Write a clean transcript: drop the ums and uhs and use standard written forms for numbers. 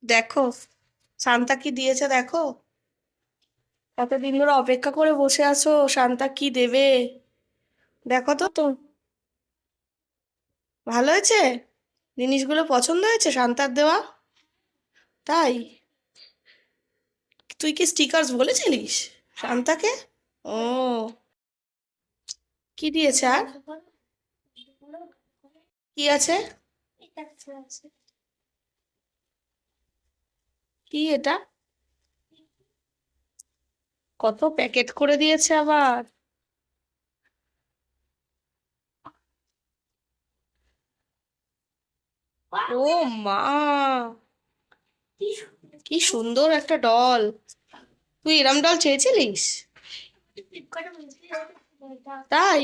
দেখো শান্তা কি দিয়েছে দেখো। কতদিন ধরে অপেক্ষা করে বসে আছো, শান্তা কি দেবে। দেখো তো তো ভালো হয়েছে, জিনিসগুলো পছন্দ হয়েছে শান্তার দেওয়া। তাই তুই কি স্টিকার্স বলেছিলিস শান্তাকে? ও, কি দিয়েছে আর কি আছে? কি এটা, কত প্যাকেট করে দিয়েছে আবার। ও মা, কি সুন্দর একটা ডল। তুই এরম ডল চেয়েছিলিস? তাই